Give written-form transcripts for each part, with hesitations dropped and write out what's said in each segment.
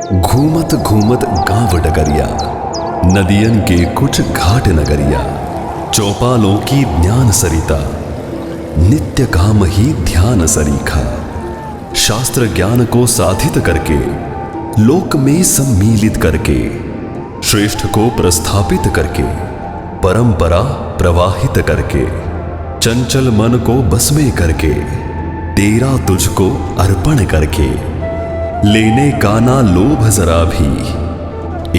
घूमत घूमत गांव डगरिया, नदियन के कुछ घाट नगरिया, चौपालों की ज्ञान सरिता, नित्य काम ही ध्यान सरीखा। शास्त्र ज्ञान को साधित करके, लोक में सम्मिलित करके, श्रेष्ठ को प्रस्थापित करके, परंपरा प्रवाहित करके, चंचल मन को बस में करके, तेरा तुझको अर्पण करके, लेने का ना लोभ जरा भी,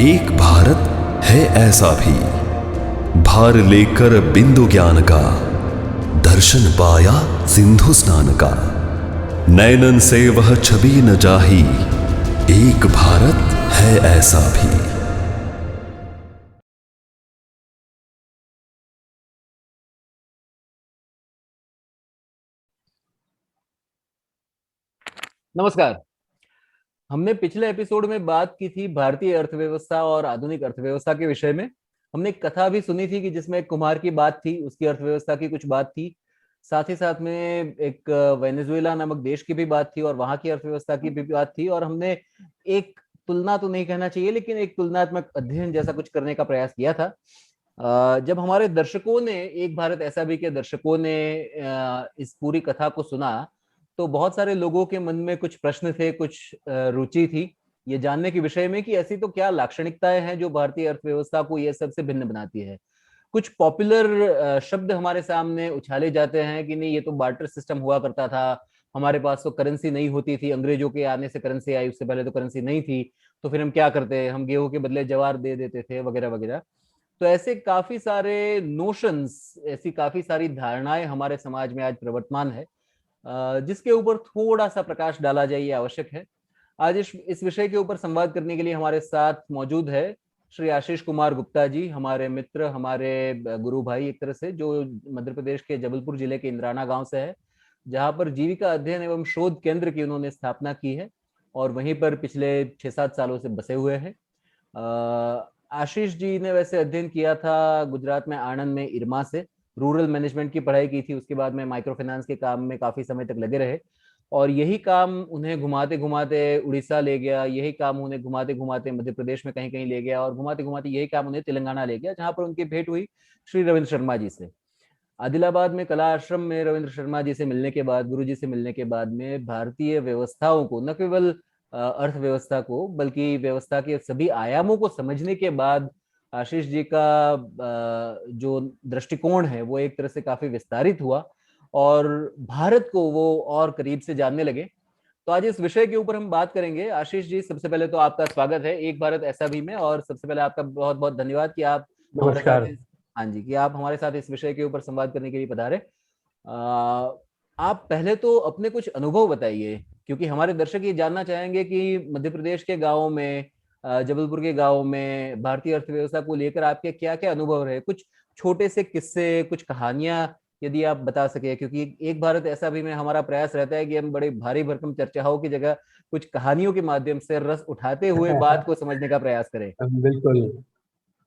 एक भारत है ऐसा भी। भार लेकर बिंदु ज्ञान का, दर्शन पाया सिंधु स्नान का, नैनन से वह छवि न जाही, एक भारत है ऐसा भी। नमस्कार। हमने पिछले एपिसोड में बात की थी भारतीय अर्थव्यवस्था और आधुनिक अर्थव्यवस्था के विषय में। हमने एक कथा भी सुनी थी कि जिसमें एक कुम्हार की बात थी, उसकी अर्थव्यवस्था की कुछ बात थी। साथ ही साथ में एक वेनेजुएला नामक देश की भी बात थी और वहां की अर्थव्यवस्था की भी बात थी। और हमने एक तुलना तो नहीं कहना चाहिए, लेकिन एक तुलनात्मक अध्ययन जैसा कुछ करने का प्रयास किया था। जब हमारे दर्शकों ने, एक भारत ऐसा भी के दर्शकों ने इस पूरी कथा को सुना, तो बहुत सारे लोगों के मन में कुछ प्रश्न थे, कुछ रुचि थी ये जानने के विषय में कि ऐसी तो क्या लाक्षणिकताएं हैं जो भारतीय अर्थव्यवस्था को ये सबसे भिन्न बनाती है। कुछ पॉपुलर शब्द हमारे सामने उछाले जाते हैं कि नहीं, ये तो बार्टर सिस्टम हुआ करता था, हमारे पास तो करेंसी नहीं होती थी, अंग्रेजों के आने से करेंसी आई, उससे पहले तो करेंसी नहीं थी, तो फिर हम क्या करते, हम गेहूं के बदले जवार दे देते थे वगैरह वगैरह। तो ऐसे काफी सारे नोशंस, ऐसी काफी सारी धारणाएं हमारे समाज में आज प्रवर्तमान है, जिसके ऊपर थोड़ा सा प्रकाश डाला जाए ये आवश्यक है। आज इस विषय के ऊपर संवाद करने के लिए हमारे साथ मौजूद है श्री आशीष कुमार गुप्ता जी, हमारे मित्र, हमारे गुरु भाई एक तरह से, जो मध्य प्रदेश के जबलपुर जिले के इंद्राना गांव से है, जहां पर जीविका अध्ययन एवं शोध केंद्र की उन्होंने स्थापना की है और वहीं पर पिछले 6-7 सालों से बसे हुए हैं। आशीष जी ने वैसे अध्ययन किया था गुजरात में आणंद में इरमा से, रूरल मैनेजमेंट की पढ़ाई की थी, उसके बाद में माइक्रो फाइनेंस के काम में काफी समय तक लगे रहे और यही काम उन्हें घुमाते घुमाते उड़ीसा ले गया, यही काम उन्हें घुमाते घुमाते मध्य प्रदेश में कहीं कहीं ले गया और घुमाते घुमाते यही काम उन्हें तेलंगाना ले गया, जहां पर उनकी भेंट हुई श्री रविंद्र शर्मा जी से। आदिलाबाद में कला आश्रम में रविंद्र शर्मा जी से मिलने के बाद, गुरु जी से मिलने के बाद में भारतीय व्यवस्थाओं को, न केवल अर्थव्यवस्था को बल्कि व्यवस्था के सभी आयामों को समझने के बाद आशीष जी का जो दृष्टिकोण है वो एक तरह से काफी विस्तारित हुआ और भारत को वो और करीब से जानने लगे। तो आज इस विषय के ऊपर हम बात करेंगे। आशीष जी, सबसे पहले तो आपका स्वागत है एक भारत ऐसा भी में, और सबसे पहले आपका बहुत बहुत धन्यवाद कि आप हमारे साथ नमस्कार। हाँ जी, कि आप हमारे साथ इस विषय के ऊपर संवाद करने के लिए पधारे। आप पहले तो अपने कुछ अनुभव बताइए, क्योंकि हमारे दर्शक ये जानना चाहेंगे कि मध्य प्रदेश के गाँव में, जबलपुर के गाँव में भारतीय अर्थव्यवस्था को लेकर आपके क्या क्या अनुभव रहे। कुछ छोटे से किस्से, कुछ कहानियां यदि आप बता सके, क्योंकि एक भारत ऐसा भी में हमारा प्रयास रहता है कि हम बड़े भारी भरकम चर्चाओं की जगह कुछ कहानियों के माध्यम से रस उठाते हुए बात को समझने का प्रयास करें। बिल्कुल।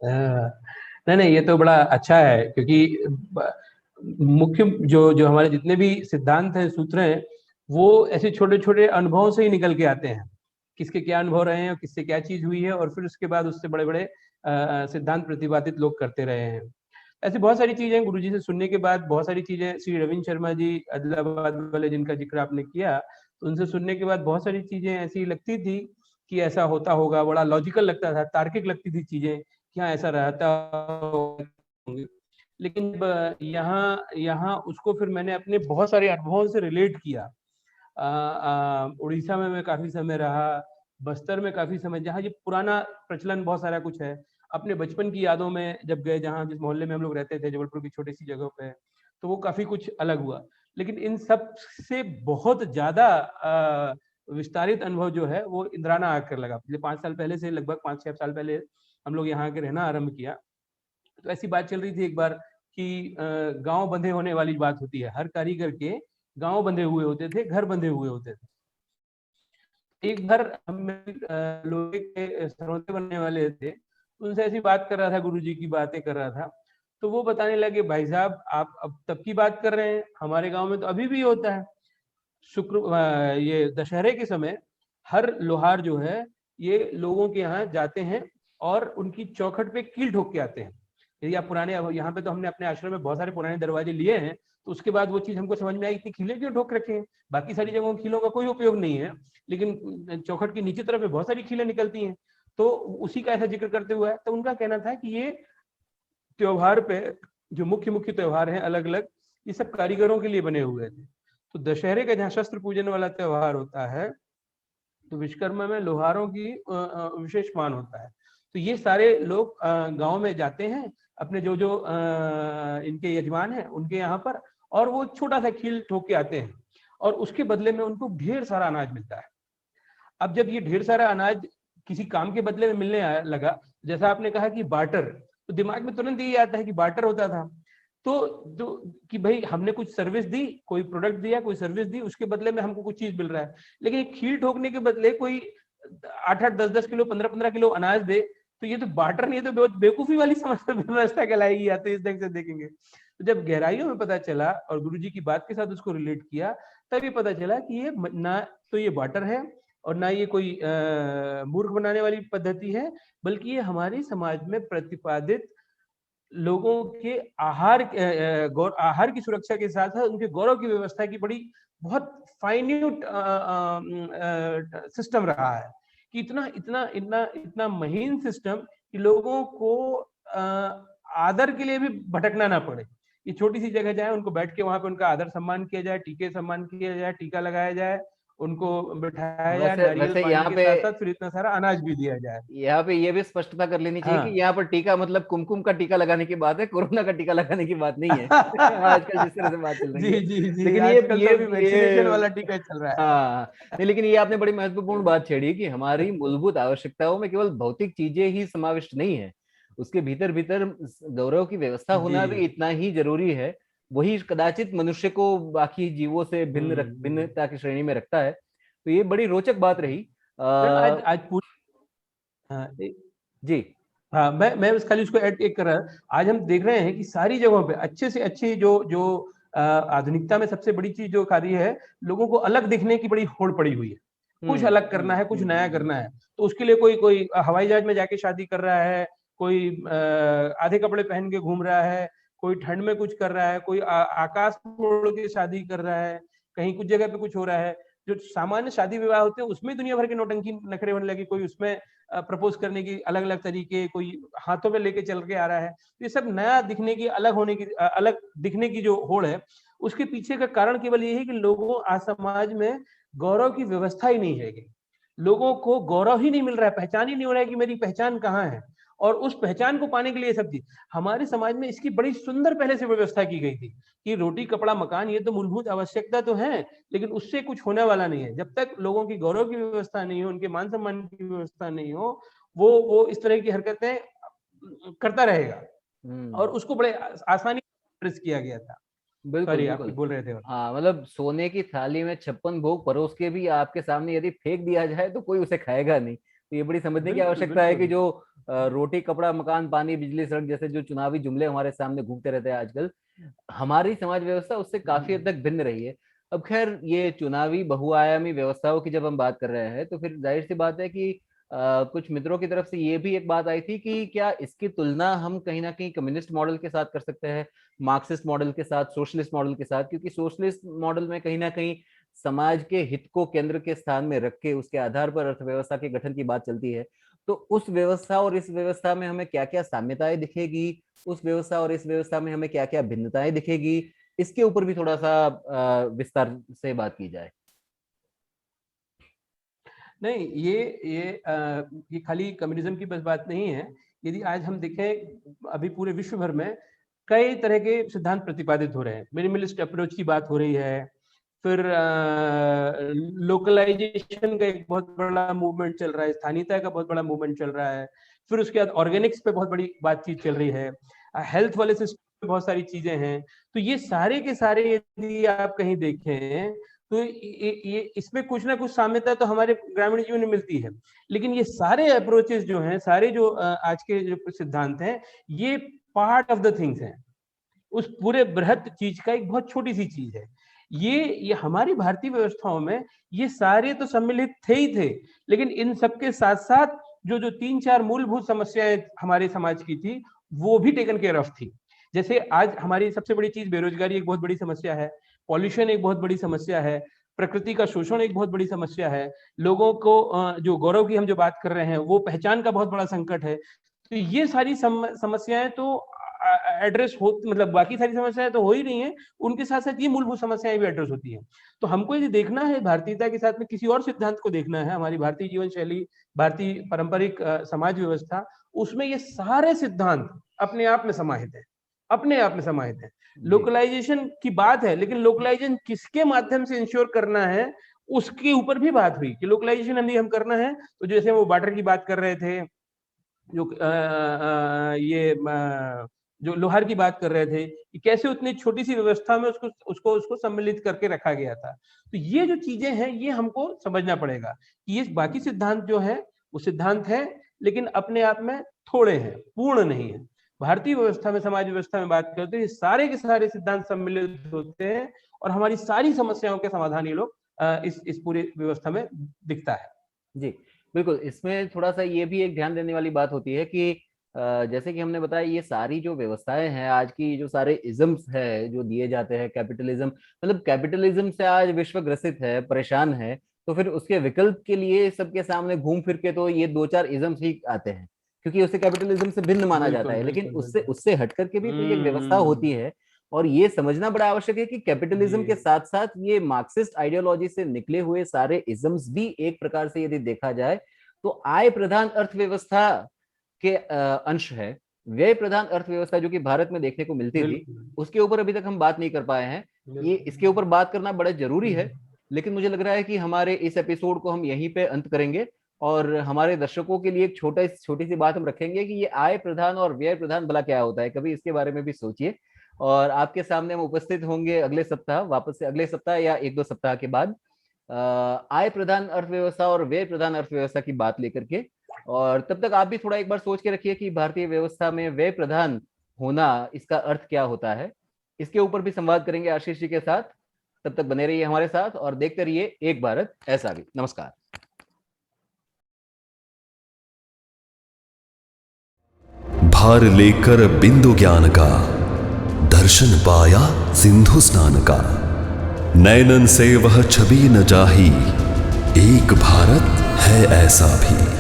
नहीं नहीं, ये तो बड़ा अच्छा है, क्योंकि मुख्य जो जो हमारे जितने भी सिद्धांत हैं, सूत्र हैं, वो ऐसे छोटे छोटे अनुभवों से ही निकल के आते हैं। किसके क्या अनुभव रहे हैं और किससे क्या चीज हुई है, और फिर उसके बाद उससे बड़े बड़े सिद्धांत प्रतिपादित लोग करते रहे हैं। ऐसी बहुत सारी चीजें गुरुजी से सुनने के बाद, बहुत सारी चीजें श्री रविंद्र शर्मा जी आदिलाबाद वाले जिनका जिक्र आपने किया, तो उनसे सुनने के बाद बहुत सारी चीजें ऐसी लगती थी कि ऐसा होता होगा, बड़ा लॉजिकल लगता था, तार्किक लगती थी चीजें कि हाँ ऐसा रहता होगा। लेकिन यहाँ यहाँ उसको फिर मैंने अपने बहुत सारे अनुभवों से रिलेट किया। उड़ीसा में मैं काफी समय रहा, बस्तर में काफी समय, जहाँ ये पुराना प्रचलन बहुत सारा कुछ है। अपने बचपन की यादों में जब गए, जहाँ जिस मोहल्ले में हम लोग रहते थे जबलपुर की छोटी सी जगह पे, तो वो काफी कुछ अलग हुआ। लेकिन इन सब से बहुत ज्यादा विस्तारित अनुभव जो है वो इंद्राना आकर लगा। पिछले 5 साल पहले से, लगभग 5-6 साल पहले हम लोग यहाँ आके रहना आरंभ किया। तो ऐसी बात चल रही थी एक बार कि गांव बंधे होने वाली बात होती है, हर कारीगर के गांव बंधे हुए होते थे, घर बंधे हुए होते थे। एक बार हम लोहे के सरौते बनने वाले थे, उनसे ऐसी बात कर रहा था, गुरुजी की बातें कर रहा था, तो वो बताने लगे, भाई साहब आप अब तब की बात कर रहे हैं, हमारे गांव में तो अभी भी होता है। ये दशहरे के समय हर लोहार जो है ये लोगों के यहाँ जाते हैं और उनकी चौखट पे कील ठोक के आते हैं। यदि आप पुराने, यहाँ पे तो हमने अपने आश्रम में बहुत सारे पुराने दरवाजे लिए हैं, तो उसके बाद वो चीज हमको समझ में आई, इतनी कीलें क्यों ठोक रखे हैं। बाकी सारी जगहों कीलों का कोई उपयोग नहीं है, लेकिन चौखट की नीचे तरफ में बहुत सारी कीलें निकलती हैं। तो उसी का ऐसा जिक्र करते हुए, तो उनका कहना था कि ये त्योहार पे जो मुख्य मुख्य त्योहार हैं अलग अलग, ये सब कारीगरों के लिए बने हुए थे। तो दशहरे का जहाँ शस्त्र पूजन वाला त्योहार होता है, तो विश्वकर्मा में लोहारों की विशेष मान होता है। तो ये सारे लोग गांव में जाते हैं अपने जो जो इनके यजमान हैं उनके यहाँ पर, और वो छोटा सा खील ठोक के आते हैं, और उसके बदले में उनको ढेर सारा अनाज मिलता है। अब जब ये ढेर सारा अनाज किसी काम के बदले में मिलने लगा, जैसा आपने कहा कि बार्टर, तो दिमाग में तुरंत यही आता है कि बार्टर होता था तो कि भाई हमने कुछ सर्विस दी, कोई प्रोडक्ट दिया, कोई सर्विस दी, उसके बदले में हमको कुछ चीज मिल रहा है। लेकिन खील ठोकने के बदले कोई 8-8, 10-10 किलो, 15-15 किलो अनाज दे, तो ये तो बार्टर नहीं है, तो बहुत बेवकूफी वाली व्यवस्था कहलाएगी, या तो इस ढंग से देखेंगे। तो जब गहराइयों में पता चला और गुरुजी की बात के साथ उसको रिलेट किया, तब ये पता चला कि ये ना तो ये बार्टर है और ना ये कोई मूर्ख बनाने वाली पद्धति है, बल्कि ये हमारे समाज में प्रतिपादित लोगों के आहार की सुरक्षा के साथ साथ उनके गौरव की व्यवस्था की बड़ी बहुत फाइन्यूट सिस्टम रहा है, कि इतना इतना इतना इतना महीन सिस्टम कि लोगों को आदर के लिए भी भटकना ना पड़े। ये छोटी सी जगह जाए, उनको बैठ के वहां पे उनका आदर सम्मान किया जाए, टीके सम्मान किया जाए, टीका लगाया जाए, उनको बिठाया जाए, नारियल पानी यहाँ के पे साथ साथ फिर इतना सारा अनाज भी दिया जाए। यहाँ पे ये भी स्पष्टता कर लेनी चाहिए हाँ। कि यहाँ पर टीका मतलब कुमकुम का टीका लगाने की बात है, कोरोना का टीका लगाने की बात नहीं है। आजकल जिस तरह से बात चल रही है, जी जी, लेकिन आजकल ये तो अभी वैक्सीनेशन वाला टीका चल रहा है। हाँ नहीं, लेकिन ये आपने बड़ी महत्वपूर्ण बात छेड़ी कि हमारी मूलभूत आवश्यकताओं में केवल भौतिक चीजें ही समाविष्ट नहीं है, उसके भीतर भीतर गौरव की व्यवस्था होना भी इतना ही जरूरी है। वही कदाचित मनुष्य को बाकी जीवों से भिन्नता की श्रेणी में रखता है। तो ये बड़ी रोचक बात रही। आज पूरी जी हाँ, मैं खाली उसको ऐड कर रहा। आज हम देख रहे हैं कि सारी जगहों पे अच्छे से अच्छी जो जो आधुनिकता में सबसे बड़ी चीज जो कार्य है, लोगों को अलग दिखने की बड़ी होड़ पड़ी हुई है। कुछ अलग करना है, कुछ नया करना है, तो उसके लिए कोई कोई हवाई जहाज में जाके शादी कर रहा है, कोई आधे कपड़े पहन के घूम रहा है, कोई ठंड में कुछ कर रहा है, कोई आकाश में उड़ के शादी कर रहा है, कहीं कुछ जगह पे कुछ हो रहा है। जो सामान्य शादी विवाह होते हैं उसमें दुनिया भर के नौटंकी नखरे होने लगी, कोई उसमें प्रपोज करने की अलग अलग तरीके, कोई हाथों में लेके चल के आ रहा है। ये सब नया दिखने की, अलग होने की, अलग दिखने की जो होड़ है, उसके पीछे का कारण केवल ये है कि लोगों आज समाज में गौरव की व्यवस्था ही नहीं है। लोगों को गौरव ही नहीं मिल रहा है, पहचान ही नहीं हो रहा है कि मेरी पहचान कहाँ है। और उस पहचान को पाने के लिए सब चीज हमारे समाज में इसकी बड़ी सुंदर पहले से व्यवस्था की गई थी कि रोटी कपड़ा मकान ये तो मूलभूत आवश्यकता तो है, लेकिन उससे कुछ होने वाला नहीं है जब तक लोगों की गौरव की व्यवस्था नहीं हो, उनके मान सम्मान की व्यवस्था नहीं हो। वो इस तरह की हरकतें करता रहेगा और उसको बड़े आसानी से किया गया था। बिल्कुल आप बोल रहे थे। हाँ, मतलब सोने की थाली में 56 भोग परोस के भी आपके सामने यदि फेंक दिया जाए तो कोई उसे खाएगा नहीं। तो ये बड़ी समझने की आवश्यकता है कि जो रोटी कपड़ा मकान पानी बिजली सड़क जैसे जो चुनावी जुमले हमारे सामने घूमते रहते हैं आजकल, हमारी समाज व्यवस्था उससे काफी हद तक भिन्न रही है। अब खैर, ये चुनावी बहुआयामी व्यवस्थाओं की जब हम बात कर रहे हैं तो फिर जाहिर सी बात है कि कुछ मित्रों की तरफ से ये भी एक बात आई थी कि क्या इसकी तुलना हम कहीं ना कहीं कम्युनिस्ट मॉडल के साथ कर सकते हैं, मार्क्सिस्ट मॉडल के साथ, सोशलिस्ट मॉडल के साथ, क्योंकि सोशलिस्ट मॉडल में कहीं ना कहीं समाज के हित को केंद्र के स्थान में रख के उसके आधार पर अर्थव्यवस्था के गठन की बात चलती है। तो उस व्यवस्था और इस व्यवस्था में हमें क्या क्या साम्यताएं दिखेगी, उस व्यवस्था और इस व्यवस्था में हमें क्या क्या भिन्नताएं दिखेगी, इसके ऊपर भी थोड़ा सा विस्तार से बात की जाए। नहीं, ये खाली कम्युनिज्म की बस बात नहीं है। यदि आज हम देखें अभी पूरे विश्व भर में कई तरह के सिद्धांत प्रतिपादित हो रहे हैं। मिनिमलिस्ट अप्रोच की बात हो रही है, फिर लोकलाइजेशन का एक बहुत बड़ा मूवमेंट चल रहा है, स्थानीयता का बहुत बड़ा मूवमेंट चल रहा है, फिर उसके बाद ऑर्गेनिक्स पे बहुत बड़ी बातचीत चल रही है, हेल्थ वाले सिस्टम में बहुत सारी चीजें हैं। तो ये सारे के सारे यदि आप कहीं देखें तो ये इसमें कुछ ना कुछ साम्यता तो हमारे ग्रामीण जीवन में मिलती है, लेकिन ये सारे अप्रोचेस जो हैं, सारे जो आज के जो सिद्धांत हैं, ये पार्ट ऑफ द थिंग्स हैं। उस पूरे बृहत चीज का एक बहुत छोटी सी चीज है। ये हमारी भारतीय व्यवस्थाओं में ये सारे तो सम्मिलित थे ही थे, लेकिन इन सबके साथ साथ जो 3-4 मूलभूत समस्याएं हमारे समाज की थी, वो भी टेकन केयर ऑफ थी। जैसे आज हमारी सबसे बड़ी चीज बेरोजगारी एक बहुत बड़ी समस्या है, पॉल्यूशन एक बहुत बड़ी समस्या है, प्रकृति का शोषण एक बहुत बड़ी समस्या है, लोगों को जो गौरव की हम जो बात कर रहे हैं वो पहचान का बहुत बड़ा संकट है। तो ये सारी समस्याएं तो एड्रेस हो, मतलब बाकी सारी समस्याएं तो हो ही रही हैं, उनके साथ साथ ये मूलभूत समस्याएं भी एड्रेस होती हैं। तो हमको यदि देखना है भारतीयता के साथ में किसी और सिद्धांत को देखना है, हमारी भारतीय जीवन शैली, भारतीय पारंपरिक समाज व्यवस्था, उसमें ये सारे सिद्धांत अपने आप में समाहित है, अपने आप में समाहित है। लोकलाइजेशन की बात है, लेकिन लोकलाइजेशन किसके माध्यम से इंश्योर करना है उसके ऊपर भी बात हुई कि लोकलाइजेशन हम करना है तो जैसे वो वाटर की बात कर रहे थे, जो जो लोहार की बात कर रहे थे कि कैसे उतनी छोटी सी व्यवस्था में उसको सम्मिलित करके रखा गया था। तो ये जो चीजें हैं ये हमको समझना पड़ेगा कि ये बाकी सिद्धांत जो है वो सिद्धांत है, लेकिन अपने आप में थोड़े हैं, पूर्ण नहीं है। भारतीय व्यवस्था में, समाज व्यवस्था में बात करते हैं, सारे के सारे सिद्धांत सम्मिलित होते हैं और हमारी सारी समस्याओं के समाधान ये लोग इस पूरी व्यवस्था में दिखता है। जी बिल्कुल। इसमें थोड़ा सा ये भी एक ध्यान देने वाली बात होती है कि जैसे कि हमने बताया, ये सारी जो व्यवस्थाएं हैं, आज की जो सारे इज्म्स है जो दिए जाते हैं, कैपिटलिज्म, मतलब कैपिटलिज्म से आज विश्व ग्रसित है, परेशान है, तो फिर उसके विकल्प के लिए सबके सामने घूम फिर के तो ये 2-4 इज्म्स ही आते हैं, क्योंकि उसे कैपिटलिज्म से भिन्न माना जाता है। लेकिन उससे हट करके भी तो एक व्यवस्था होती है, और ये समझना बड़ा आवश्यक है कि कैपिटलिज्म के साथ साथ ये मार्क्सिस्ट आइडियोलॉजी से निकले हुए सारे इज्म्स भी एक प्रकार से यदि देखा जाए तो आय प्रधान अर्थव्यवस्था के अंश है। व्यय प्रधान अर्थव्यवस्था जो कि भारत में देखने को मिलती थी, उसके ऊपर अभी तक हम बात नहीं कर पाए हैं। ये इसके ऊपर बात करना बड़ा जरूरी है, लेकिन मुझे लग रहा है कि हमारे इस एपिसोड को हम यहीं पे अंत करेंगे और हमारे दर्शकों के लिए एक छोटी सी बात हम रखेंगे कि ये आय प्रधान और व्यय प्रधान भला क्या होता है, कभी इसके बारे में भी सोचिए। और आपके सामने हम उपस्थित होंगे अगले सप्ताह, वापस से अगले सप्ताह या 1-2 सप्ताह के बाद, आय प्रधान अर्थव्यवस्था और व्यय प्रधान अर्थव्यवस्था की बात लेकर के। और तब तक आप भी थोड़ा एक बार सोच के रखिए कि भारतीय व्यवस्था में व्यय प्रधान होना, इसका अर्थ क्या होता है। इसके ऊपर भी संवाद करेंगे आशीष जी के साथ। तब तक बने रहिए हमारे साथ और देखते रहिए एक भारत ऐसा भी। नमस्कार। भार लेकर बिंदु ज्ञान का, दर्शन पाया सिंधु स्नान का, नैनन से वह छवि न जाही, एक भारत है ऐसा भी।